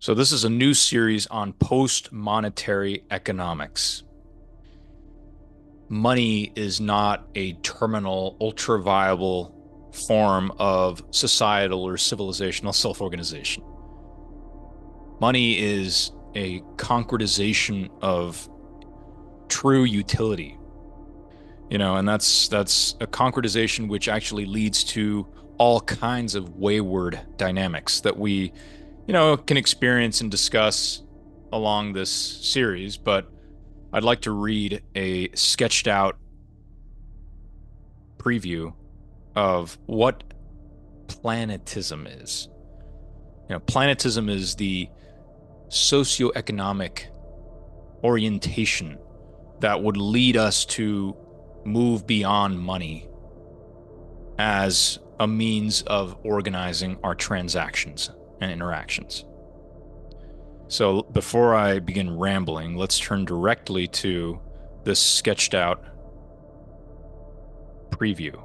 So, this is a new series on post-monetary economics. Money is not a terminal, ultra-viable form of societal or civilizational self-organization. Money is a concretization of true utility, and that's a concretization which actually leads to all kinds of wayward dynamics that we can experience and discuss along this series, but I'd like to read a sketched out preview of what planetism is. Planetism is the socioeconomic orientation that would lead us to move beyond money as a means of organizing our transactions and interactions. So before I begin rambling, let's turn directly to this sketched out preview.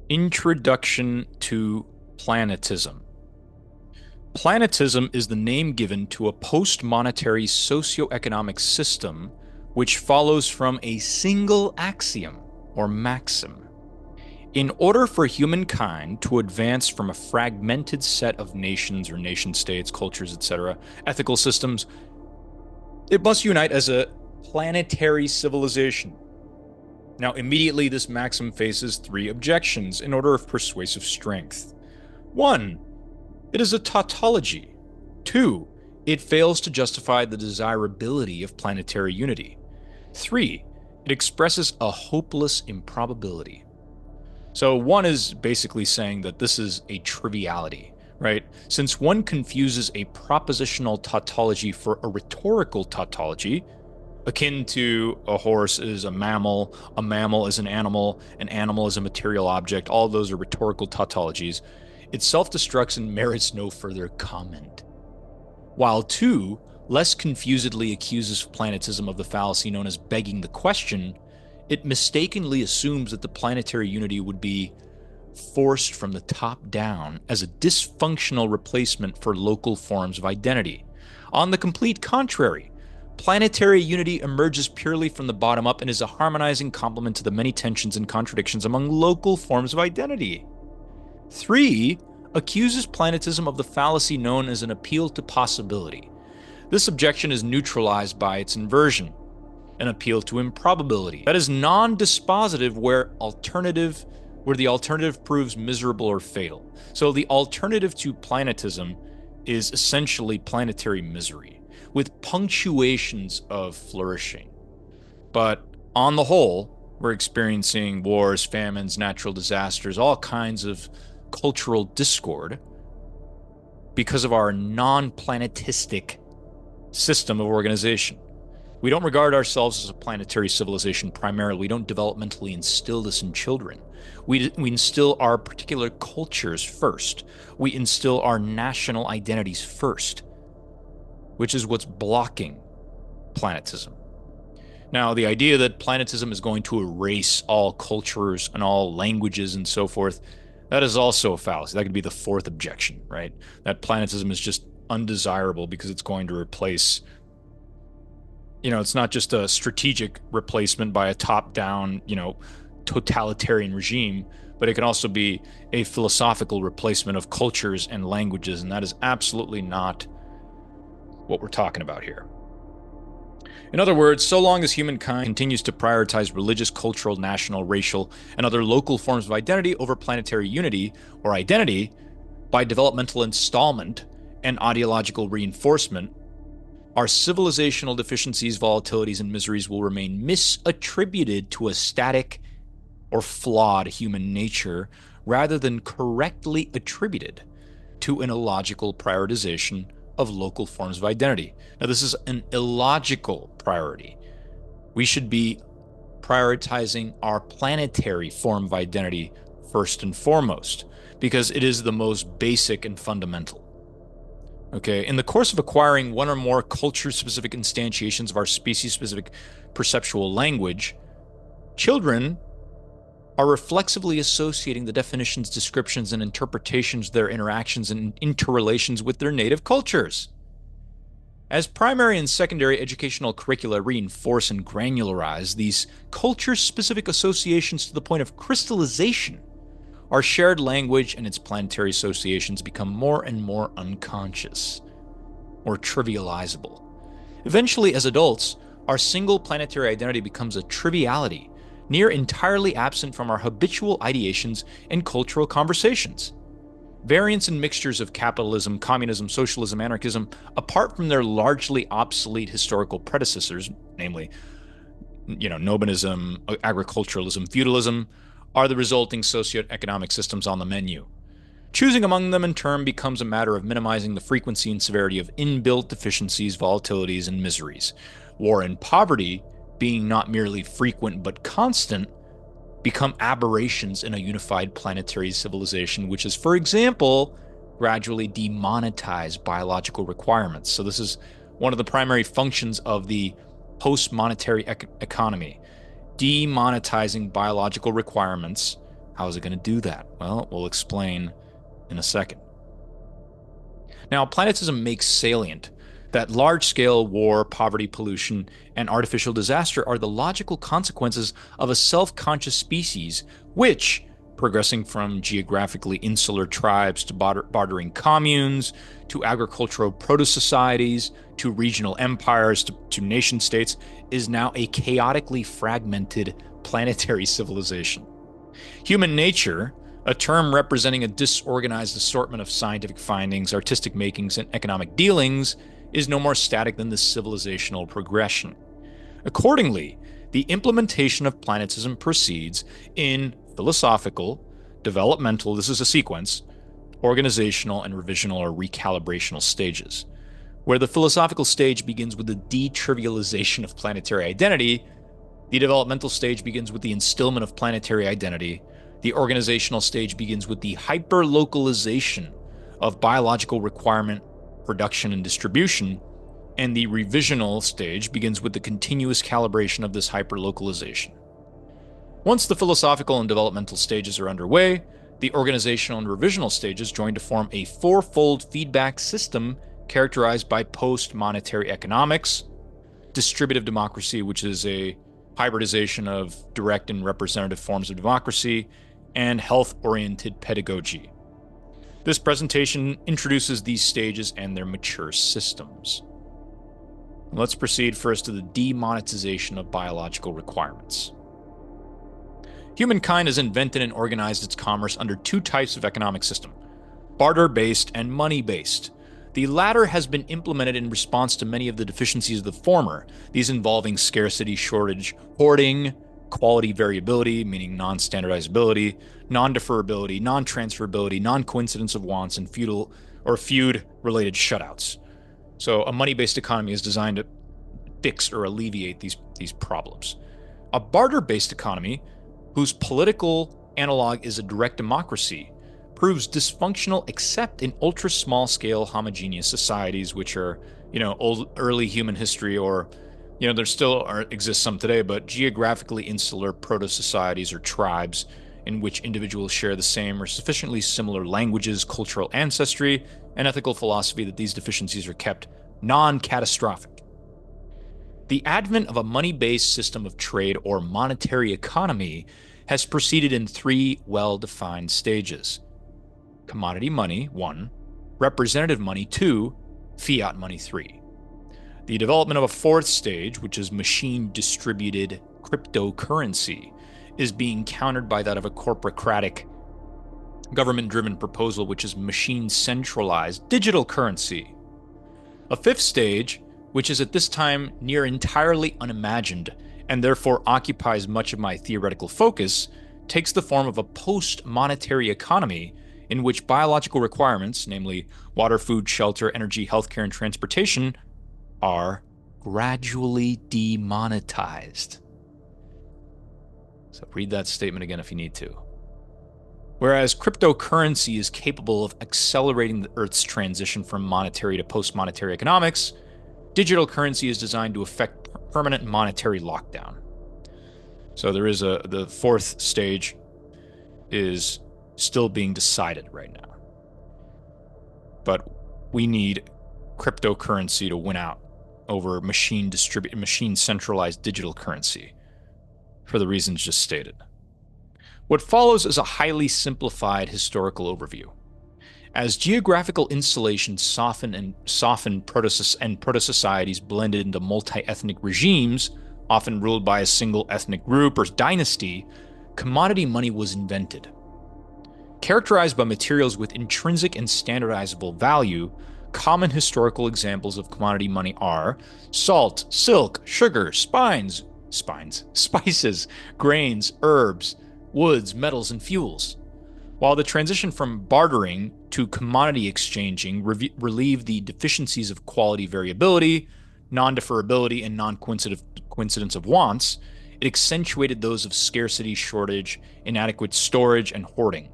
Introduction to Planetism. Planetism is the name given to a post-monetary socioeconomic system which follows from a single axiom or maxim. In order for humankind to advance from a fragmented set of nations or nation-states, cultures, etc., ethical systems, it must unite as a planetary civilization. Now, immediately, this maxim faces three objections in order of persuasive strength. 1. It is a tautology. 2. It fails to justify the desirability of planetary unity. 3. It expresses a hopeless improbability. So 1 is basically saying that this is a triviality, right? Since one confuses a propositional tautology for a rhetorical tautology, akin to a horse is a mammal is an animal is a material object, all of those are rhetorical tautologies, it self-destructs and merits no further comment. While 2 less confusedly accuses planetism of the fallacy known as begging the question, it mistakenly assumes that the planetary unity would be forced from the top down as a dysfunctional replacement for local forms of identity. On the complete contrary, planetary unity emerges purely from the bottom up and is a harmonizing complement to the many tensions and contradictions among local forms of identity. 3 accuses planetism of the fallacy known as an appeal to possibility. This objection is neutralized by its inversion, an appeal to improbability. That is non-dispositive where the alternative proves miserable or fatal. So the alternative to planetism is essentially planetary misery, with punctuations of flourishing. But on the whole, we're experiencing wars, famines, natural disasters, all kinds of cultural discord because of our non-planetistic system of organization. We don't regard ourselves as a planetary civilization primarily. We don't developmentally instill this in children. We instill our particular cultures first. We instill our national identities first, which is what's blocking planetism. Now, the idea that planetism is going to erase all cultures and all languages and so forth, that is also a fallacy. That could be the fourth objection, right? That planetism is just undesirable because it's going to replace, it's not just a strategic replacement by a top-down, totalitarian regime, but it can also be a philosophical replacement of cultures and languages, and that is absolutely not what we're talking about here. In other words, so long as humankind continues to prioritize religious, cultural, national, racial, and other local forms of identity over planetary unity or identity by developmental installment and ideological reinforcement, our civilizational deficiencies, volatilities, and miseries will remain misattributed to a static or flawed human nature rather than correctly attributed to an illogical prioritization of local forms of identity. Now, this is an illogical priority. We should be prioritizing our planetary form of identity first and foremost, because it is the most basic and fundamental. Okay, in the course of acquiring one or more culture-specific instantiations of our species-specific perceptual language, children are reflexively associating the definitions, descriptions, and interpretations of their interactions and interrelations with their native cultures. As primary and secondary educational curricula reinforce and granularize these culture-specific associations to the point of crystallization, our shared language and its planetary associations become more and more unconscious or trivializable. Eventually, as adults, our single planetary identity becomes a triviality, near entirely absent from our habitual ideations and cultural conversations. Variants and mixtures of capitalism, communism, socialism, anarchism, apart from their largely obsolete historical predecessors, namely, Nobinism, agriculturalism, feudalism, are the resulting socioeconomic systems on the menu. Choosing among them in turn becomes a matter of minimizing the frequency and severity of inbuilt deficiencies, volatilities, and miseries. War and poverty, being not merely frequent but constant, become aberrations in a unified planetary civilization, which is, for example, gradually demonetize biological requirements. So this is one of the primary functions of the post-monetary economy, demonetizing biological requirements. How is it going to do that? Well, we'll explain in a second. Now, Planetism makes salient that large-scale war, poverty, pollution, and artificial disaster are the logical consequences of a self-conscious species which, progressing from geographically insular tribes to bordering communes, to agricultural proto-societies, to regional empires, to nation-states, is now a chaotically fragmented planetary civilization. Human nature, a term representing a disorganized assortment of scientific findings, artistic makings, and economic dealings, is no more static than this civilizational progression. Accordingly, the implementation of Planetism proceeds in philosophical, developmental, this is a sequence, organizational, and revisional or recalibrational stages, where the philosophical stage begins with the detrivialization of planetary identity, the developmental stage begins with the instillment of planetary identity, the organizational stage begins with the hyperlocalization of biological requirement, production, and distribution, and the revisional stage begins with the continuous calibration of this hyperlocalization. Once the philosophical and developmental stages are underway, the organizational and revisional stages join to form a fourfold feedback system characterized by post-monetary economics, distributive democracy, which is a hybridization of direct and representative forms of democracy, and health-oriented pedagogy. This presentation introduces these stages and their mature systems. Let's proceed first to the demonetization of biological requirements. Humankind has invented and organized its commerce under two types of economic system, barter-based and money-based. The latter has been implemented in response to many of the deficiencies of the former, these involving scarcity, shortage, hoarding, quality variability, meaning non-standardizability, non-deferrability, non-transferability, non-coincidence of wants, and feud-related shutouts. So a money-based economy is designed to fix or alleviate these problems. A barter-based economy, whose political analog is a direct democracy, proves dysfunctional except in ultra-small-scale homogeneous societies, which are, early human history, or there still exist some today, but geographically insular proto-societies or tribes in which individuals share the same or sufficiently similar languages, cultural ancestry, and ethical philosophy that these deficiencies are kept non-catastrophic. The advent of a money-based system of trade or monetary economy has proceeded in three well-defined stages. Commodity money, 1. Representative money, 2. Fiat money, 3. The development of a fourth stage, which is machine-distributed cryptocurrency, is being countered by that of a corporocratic, government-driven proposal, which is machine-centralized digital currency. A fifth stage, which is at this time near entirely unimagined and therefore occupies much of my theoretical focus, takes the form of a post-monetary economy in which biological requirements, namely water, food, shelter, energy, healthcare, and transportation, are gradually demonetized. So read that statement again if you need to. Whereas cryptocurrency is capable of accelerating the Earth's transition from monetary to post-monetary economics, digital currency is designed to effect permanent monetary lockdown. So there is the fourth stage, is still being decided right now. But we need cryptocurrency to win out over machine centralized digital currency for the reasons just stated. What follows is a highly simplified historical overview. As geographical installations soften proto-societies blended into multi-ethnic regimes, often ruled by a single ethnic group or dynasty, commodity money was invented. Characterized by materials with intrinsic and standardizable value, common historical examples of commodity money are salt, silk, sugar, spices, grains, herbs, woods, metals, and fuels. While the transition from bartering to commodity exchanging relieved the deficiencies of quality variability, non-deferability, and non-coincidence of wants, it accentuated those of scarcity, shortage, inadequate storage, and hoarding.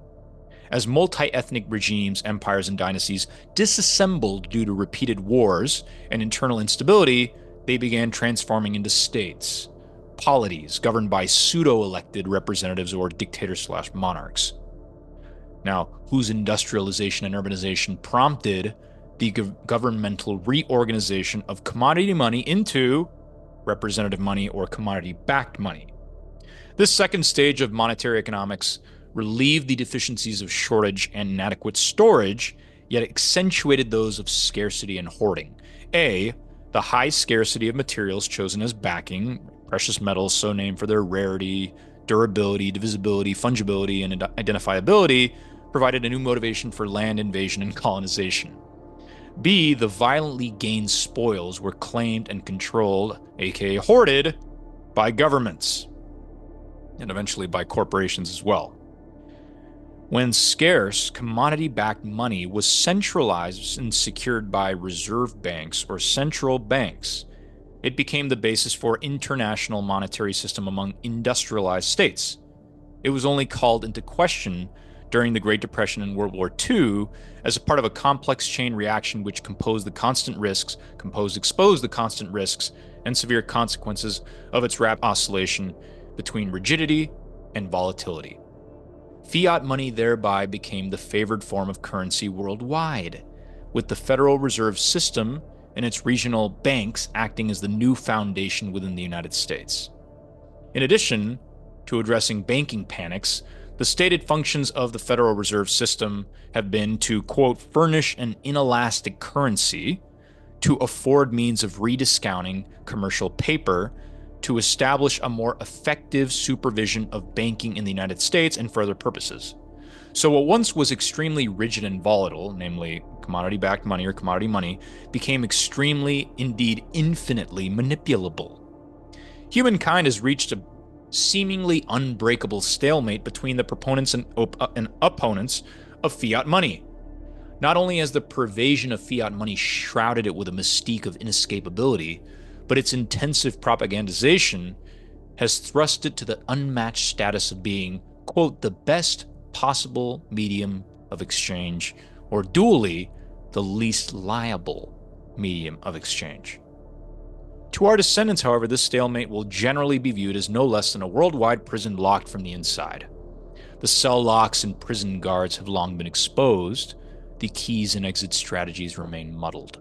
As multi-ethnic regimes, empires, and dynasties disassembled due to repeated wars and internal instability, they began transforming into states, polities governed by pseudo-elected representatives or dictators/monarchs. Now, whose industrialization and urbanization prompted the governmental reorganization of commodity money into representative money or commodity-backed money. This second stage of monetary economics relieved the deficiencies of shortage and inadequate storage, yet accentuated those of scarcity and hoarding. A, the high scarcity of materials chosen as backing, precious metals so named for their rarity, durability, divisibility, fungibility, and identifiability, provided a new motivation for land invasion and colonization. B, the violently gained spoils were claimed and controlled, aka hoarded, by governments, and eventually by corporations as well. When scarce, commodity-backed money was centralized and secured by reserve banks or central banks, it became the basis for international monetary system among industrialized states. It was only called into question during the Great Depression and World War II as a part of a complex chain reaction which exposed the constant risks and severe consequences of its rapid oscillation between rigidity and volatility. Fiat money thereby became the favored form of currency worldwide, with the Federal Reserve System and its regional banks acting as the new foundation within the United States. In addition to addressing banking panics, the stated functions of the Federal Reserve System have been to, quote, furnish an inelastic currency, to afford means of rediscounting commercial paper, to establish a more effective supervision of banking in the United States, and for other purposes. So what once was extremely rigid and volatile, namely commodity-backed money or commodity money, became extremely, indeed infinitely manipulable. Humankind has reached a seemingly unbreakable stalemate between the proponents and opponents of fiat money. Not only has the pervasion of fiat money shrouded it with a mystique of inescapability, but its intensive propagandization has thrust it to the unmatched status of being, quote, the best possible medium of exchange, or dually, the least liable medium of exchange. To our descendants, however, this stalemate will generally be viewed as no less than a worldwide prison locked from the inside. The cell locks and prison guards have long been exposed. The keys and exit strategies remain muddled.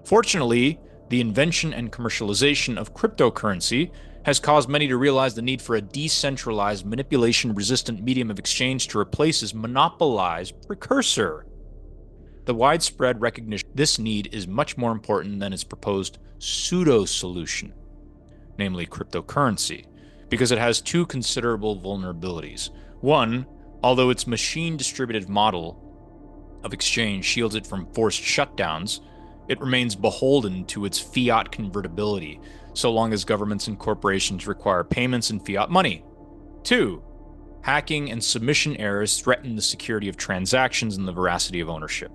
Fortunately, the invention and commercialization of cryptocurrency has caused many to realize the need for a decentralized, manipulation-resistant medium of exchange to replace its monopolized precursor. The widespread recognition of this need is much more important than its proposed pseudo-solution, namely cryptocurrency, because it has two considerable vulnerabilities. One, although its machine-distributed model of exchange shields it from forced shutdowns, it remains beholden to its fiat convertibility, so long as governments and corporations require payments in fiat money. Two, hacking and submission errors threaten the security of transactions and the veracity of ownership.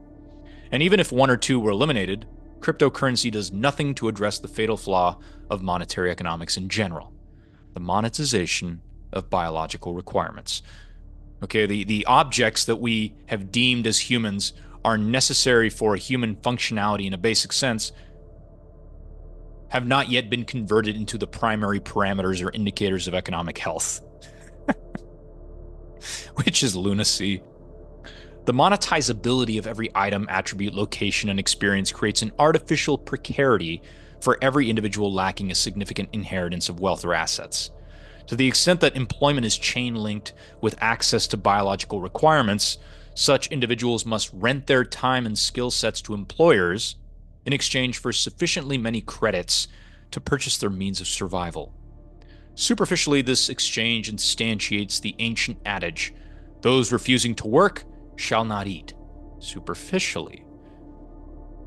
And even if one or two were eliminated, cryptocurrency does nothing to address the fatal flaw of monetary economics in general, the monetization of biological requirements. Okay, the objects that we have deemed as humans are necessary for human functionality in a basic sense have not yet been converted into the primary parameters or indicators of economic health. which is lunacy. The monetizability of every item, attribute, location, and experience creates an artificial precarity for every individual lacking a significant inheritance of wealth or assets. To the extent that employment is chain linked with access to biological requirements, such individuals must rent their time and skill sets to employers in exchange for sufficiently many credits to purchase their means of survival. Superficially, this exchange instantiates the ancient adage, those refusing to work shall not eat. Superficially.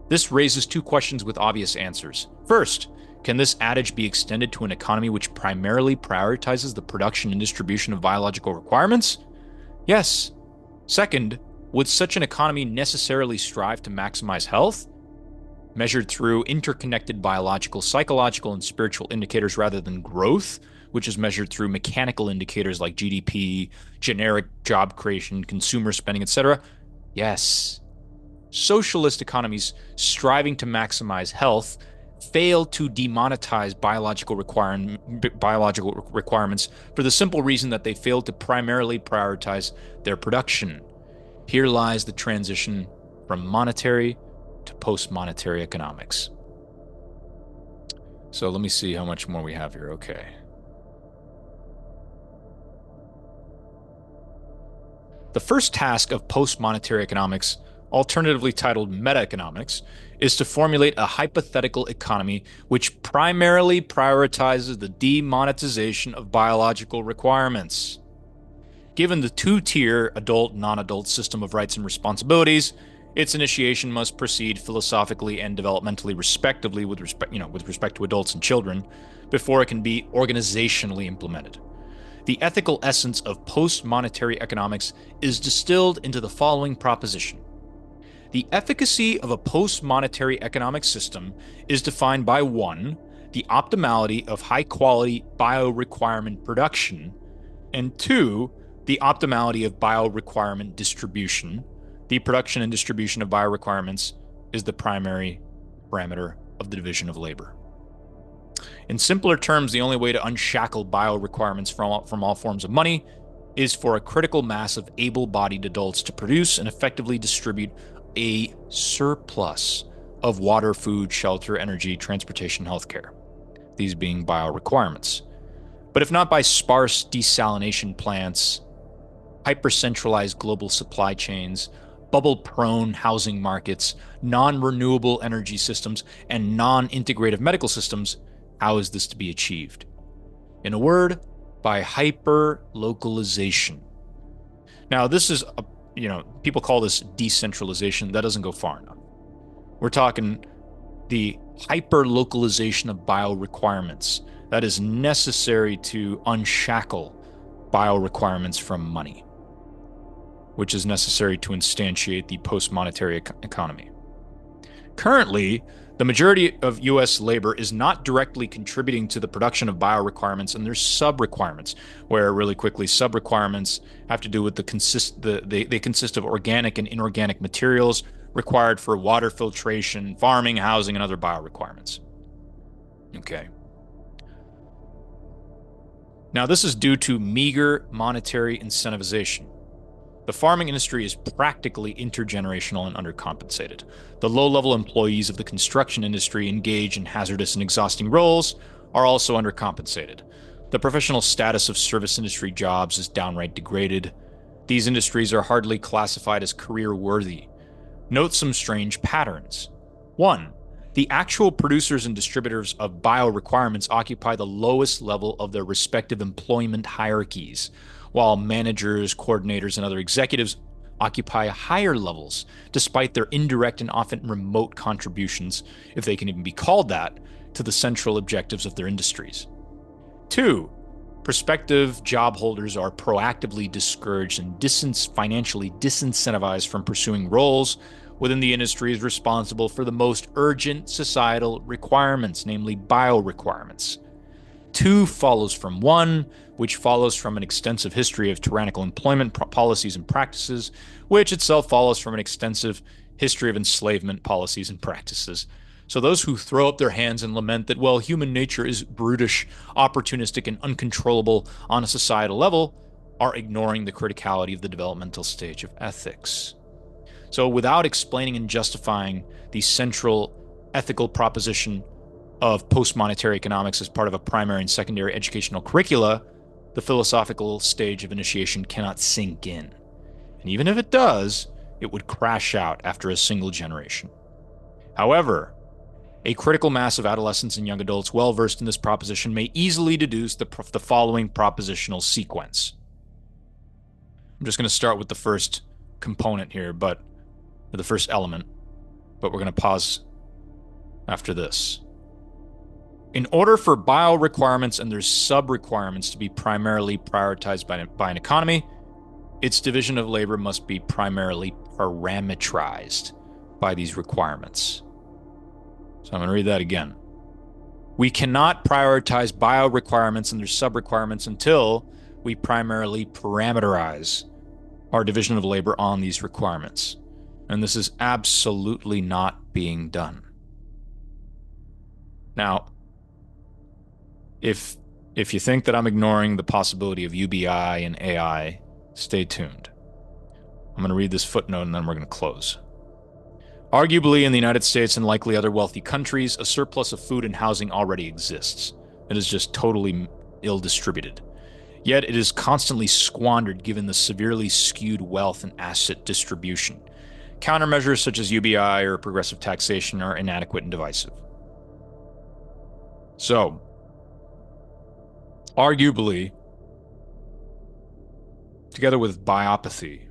This raises two questions with obvious answers. First, can this adage be extended to an economy which primarily prioritizes the production and distribution of biological requirements? Yes. Second, would such an economy necessarily strive to maximize health, measured through interconnected biological, psychological, and spiritual indicators rather than growth, which is measured through mechanical indicators like GDP, generic job creation, consumer spending, etc.? Yes. Socialist economies striving to maximize health fail to demonetize biological requirements for the simple reason that they fail to primarily prioritize their production. Here lies the transition from monetary to post-monetary economics. So let me see how much more we have here. Okay. The first task of post-monetary economics, alternatively titled meta-economics, is to formulate a hypothetical economy which primarily prioritizes the demonetization of biological requirements. Given the two-tier adult-non-adult system of rights and responsibilities, its initiation must proceed philosophically and developmentally respectively with respect to adults and children before it can be organizationally implemented. The ethical essence of post-monetary economics is distilled into the following proposition. The efficacy of a post-monetary economic system is defined by 1, the optimality of high-quality bio-requirement production, and 2, the optimality of bio-requirement distribution. The production and distribution of bio-requirements is the primary parameter of the division of labor. In simpler terms, the only way to unshackle bio-requirements from all forms of money is for a critical mass of able-bodied adults to produce and effectively distribute a surplus of water, food, shelter, energy, transportation, healthcare, these being bio-requirements. But if not by sparse desalination plants, hyper-centralized global supply chains, bubble-prone housing markets, non-renewable energy systems, and non-integrative medical systems, how is this to be achieved? In a word, by hyper-localization. Now, this is, people call this decentralization. That doesn't go far enough. We're talking the hyper-localization of bio-requirements that is necessary to unshackle bio-requirements from money, which is necessary to instantiate the post-monetary economy. Currently, the majority of U.S. labor is not directly contributing to the production of bio-requirements, and there's sub-requirements, where really quickly sub-requirements have to do with they consist of organic and inorganic materials required for water filtration, farming, housing, and other bio-requirements. Okay. Now, this is due to meager monetary incentivization. The farming industry is practically intergenerational and undercompensated. The low-level employees of the construction industry engaged in hazardous and exhausting roles are also undercompensated. The professional status of service industry jobs is downright degraded. These industries are hardly classified as career-worthy. Note some strange patterns. 1. The actual producers and distributors of bio-requirements occupy the lowest level of their respective employment hierarchies, while managers, coordinators, and other executives occupy higher levels, despite their indirect and often remote contributions, if they can even be called that, to the central objectives of their industries. 2. Prospective job holders are proactively discouraged and financially disincentivized from pursuing roles within the industries responsible for the most urgent societal requirements, namely bio-requirements. 2 follows from 1, which follows from an extensive history of tyrannical employment policies and practices, which itself follows from an extensive history of enslavement policies and practices. So those who throw up their hands and lament that, well, human nature is brutish, opportunistic, and uncontrollable on a societal level, are ignoring the criticality of the developmental stage of ethics. So without explaining and justifying the central ethical proposition of post-monetary economics as part of a primary and secondary educational curricula, the philosophical stage of initiation cannot sink in. And even if it does, it would crash out after a single generation. However, a critical mass of adolescents and young adults well versed in this proposition may easily deduce the following propositional sequence. I'm just going to start with the first component here, or the first element, but we're going to pause after this. In order for bio requirements and their sub-requirements to be primarily prioritized by an economy, its division of labor must be primarily parametrized by these requirements. So I'm going to read that again. We cannot prioritize bio requirements and their sub-requirements until we primarily parameterize our division of labor on these requirements. And this is absolutely not being done. Now, if you think that I'm ignoring the possibility of UBI and AI, stay tuned. I'm going to read this footnote and then we're going to close. Arguably, in the United States and likely other wealthy countries, a surplus of food and housing already exists. It is just totally ill-distributed. Yet it is constantly squandered given the severely skewed wealth and asset distribution. Countermeasures such as UBI or progressive taxation are inadequate and divisive. So, arguably, together with biopathy,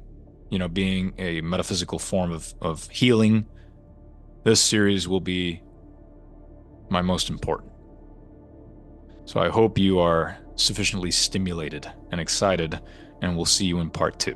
being a metaphysical form of healing, this series will be my most important. So I hope you are sufficiently stimulated and excited, and we'll see you in part 2.